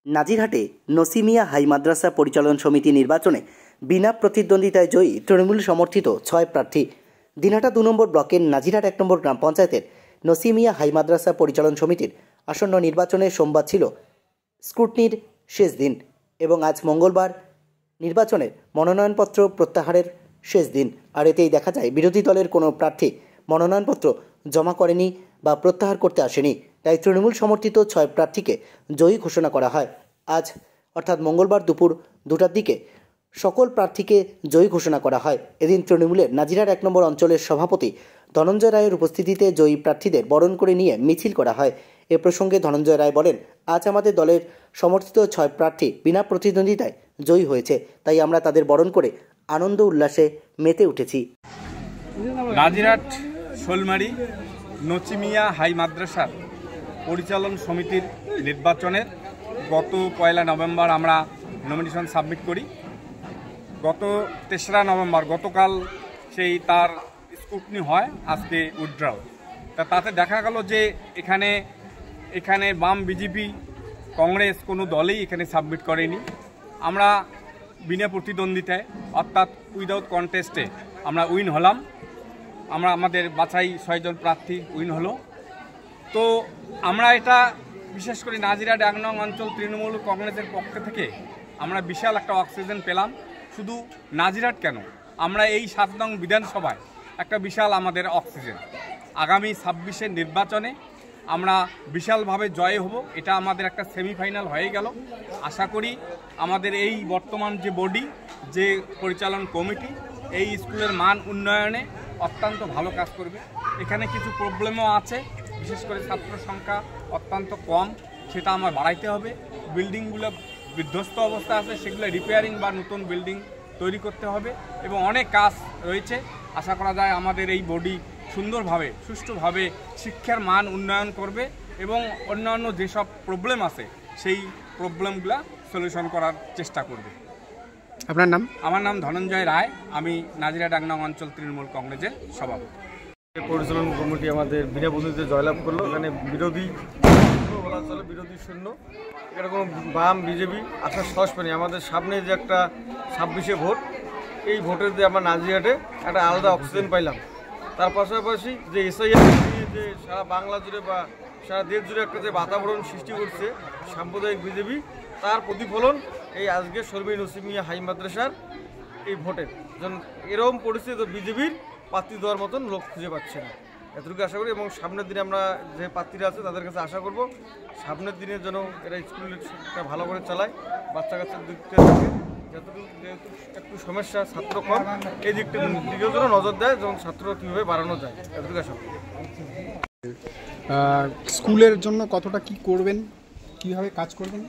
নাজিরহাটে নসিমিয়া high মাদ্রাসা পরিচালন সমিতি নির্বাচনে বিনা প্রতিদ্বন্দ্বিতায় জয়ী তৃণমূল সমর্থিত 6 প্রার্থী। দিনহাটা 2 নম্বর ব্লকের নাজিরহাট 1 নম্বর গ্রাম পঞ্চায়েতের নসিমিয়া হাই মাদ্রাসা পরিচালন সমিতির আসন্ন নির্বাচনে সোমবার ছিল স্ক্রুটনির শেষ দিন এবং আজ মঙ্গলবার নির্বাচনের মনোনয়নপত্র প্রত্যাহারের শেষ দিন। আর এতেই দেখা যায় বিরোধী দলের কোনো প্রার্থী মনোনয়নপত্র জমা করেনি বা প্রত্যাহার করতে আসেনি। তাই তৃণমূল সমর্থিত 6 প্রার্থীকে জয়ী ঘোষণা করা হয়। আজ অর্থাৎ মঙ্গলবার দুপুর 2টার দিকে সকল প্রার্থীকে জয়ী ঘোষণা করা হয়। এদিন তৃণমূলের নাজিরহাট 1 নম্বর অঞ্চলের সভাপতি ধনঞ্জয় রায়ের উপস্থিতিতে জয়ী প্রার্থীদের বরণ করে নিয়ে মিছিল করা হয়। এ প্রসঙ্গে ধনঞ্জয় রায় বলেন, আজ আমাদের দলের সমর্থিত 6 প্রার্থী বিনা প্রতিদ্বন্দ্বিতায় জয়ী হয়েছে, তাই আমরা তাদের বরণ করে আনন্দ উল্লাসে মেতে উঠেছি। নাজিরহাট শোলমারি নসিমিয়া হাই মাদ্রাসার পরিচালন সমিতির নির্বাচনের গত 1 নভেম্বর আমরা নমিনেশন সাবমিট করি। গত 3রা নভেম্বর গতকাল সেই তার স্ক্রুটনি হয়, আজকে উইথড্রল। তাতে দেখা গেল যে এখানে বাম, বিজেপি, কংগ্রেস কোনো দলেই এখানে সাবমিট করেনি। আমরা বিনা প্রতিদ্বন্দ্বিতায় অর্থাৎ উইদাউট কন্টেস্টে আমরা উইন হলাম। আমাদের বাছাই 6 জন প্রার্থী উইন হলো। তো আমরা এটা বিশেষ করে নাজিরহাট 1 নং অঞ্চল তৃণমূল কংগ্রেসের পক্ষ থেকে আমরা বিশাল একটা অক্সিজেন পেলাম। শুধু নাজিরহাট কেন, আমরা এই 7 নং বিধানসভায় একটা বিশাল আমাদের অক্সিজেন। আগামী 26-এর নির্বাচনে আমরা বিশালভাবে জয় হব। এটা আমাদের একটা সেমিফাইনাল হয়ে গেল। আশা করি আমাদের এই বর্তমান যে বডি, যে পরিচালন কমিটি, এই স্কুলের মান উন্নয়নে অত্যন্ত ভালো কাজ করবে। এখানে কিছু প্রবলেমও আছে, বিশেষ করে ছাত্র সংখ্যা অত্যন্ত কম, সেটা আমার বাড়াইতে হবে। বিল্ডিংগুলো বিধ্বস্ত অবস্থা আছে, সেগুলো রিপেয়ারিং বা নতুন বিল্ডিং তৈরি করতে হবে এবং অনেক কাজ রয়েছে। আশা করা যায় আমাদের এই বডি সুন্দরভাবে সুষ্ঠুভাবে শিক্ষার মান উন্নয়ন করবে এবং অন্যান্য যেসব প্রবলেম আছে সেই প্রবলেমগুলো সলিউশন করার চেষ্টা করবে। আপনার নাম? আমার নাম ধনঞ্জয় রায়, আমি নাজিরহাট 1 নং অঞ্চল তৃণমূল কংগ্রেসের সভাপতি। পরিচালন কমিটি আমাদের বিনা প্রতিদ্বন্দ্বিতায় জয়লাভ করলো। এখানে বিরোধী বলা চলে, বিরোধী শূন্য। এখানে কোনো বাম, বিজেপি আসার সাহস পায়নি। আমাদের সামনে যে একটা 26-এ ভোট, এই ভোটের যে আমরা নাজিরহাটে একটা আলাদা অক্সিজেন পাইলাম। তার পাশাপাশি যে এসআইআর যে সারা বাংলা জুড়ে বা সারা দেশ জুড়ে একটা যে বাতাবরণ সৃষ্টি করছে সাম্প্রদায়িক বিজেপি, তার প্রতিফলন এই আজকে শোলমারি নসিমিয়া হাই মাদ্রাসার এই ভোটের যেন এরকম পরিস্থিতি বিজেপির প্রার্থী দেওয়ার মতন লোক খুঁজে পাচ্ছে না, এতটুকু আশা করি। এবং সামনের দিনে আমরা যে প্রার্থীরা আছে তাদের কাছে আশা করব সামনের দিনে যেন এরা স্কুলটা ভালো করে চালায়, বাচ্চা কাচ্চার দিকটা থাকে, যতটুকু যেহেতু একটু সমস্যা ছাত্র কম, এই দিকটার যেন নজর দেয়, যেমন ছাত্র কীভাবে বাড়ানো যায়, এতটুকু আশা করি। স্কুলের জন্য কতটা কি করবেন, কিভাবে কাজ করবেন?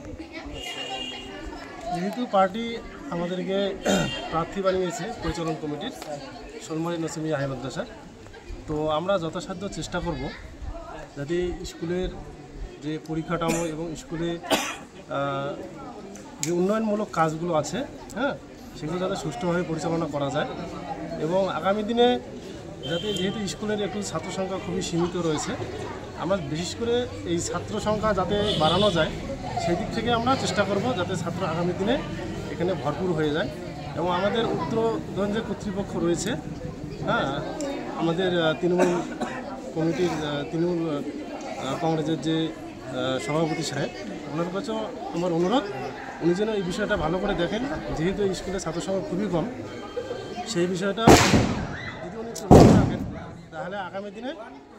যেহেতু পার্টি আমাদেরকে প্রার্থী বানিয়েছে পরিচালন কমিটির শোলমারি নসিমিয়া হাই মাদ্রাসার, তো আমরা যথাসাধ্য চেষ্টা করব যাতে স্কুলের যে পরিকাঠামো এবং স্কুলে যে উন্নয়নমূলক কাজগুলো আছে, সেগুলো যাতে সুষ্ঠুভাবে পরিচালনা করা যায় এবং আগামী দিনে যাতে, যেহেতু স্কুলের একটু ছাত্র সংখ্যা খুবই সীমিত রয়েছে, আমরা বিশেষ করে এই ছাত্র সংখ্যা যাতে বাড়ানো যায় সেই দিক থেকে আমরা চেষ্টা করব যাতে ছাত্র আগামী দিনে এখানে ভরপুর হয়ে যায়। এবং আমাদের উত্তরগঞ্জ যে কর্তৃপক্ষ রয়েছে, আমাদের তৃণমূল কমিটির তৃণমূল কংগ্রেসের যে সভাপতি সাহেব, ওনার কাছেও আমার অনুরোধ, উনি যেন এই বিষয়টা ভালো করে দেখেন। যেহেতু এই স্কুলের ছাত্র সংখ্যা খুবই কম, সেই বিষয়টা যদি উনি রাখেন তাহলে আগামী দিনে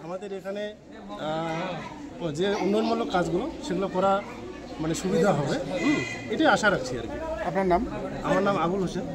আমাদের এখানে যে উন্নয়নমূলক কাজগুলো সেগুলো করা মানে সুবিধা হবে, এটাই আশা রাখছি আর কি। আপনার নাম? আমার নাম আবুল হোসেন।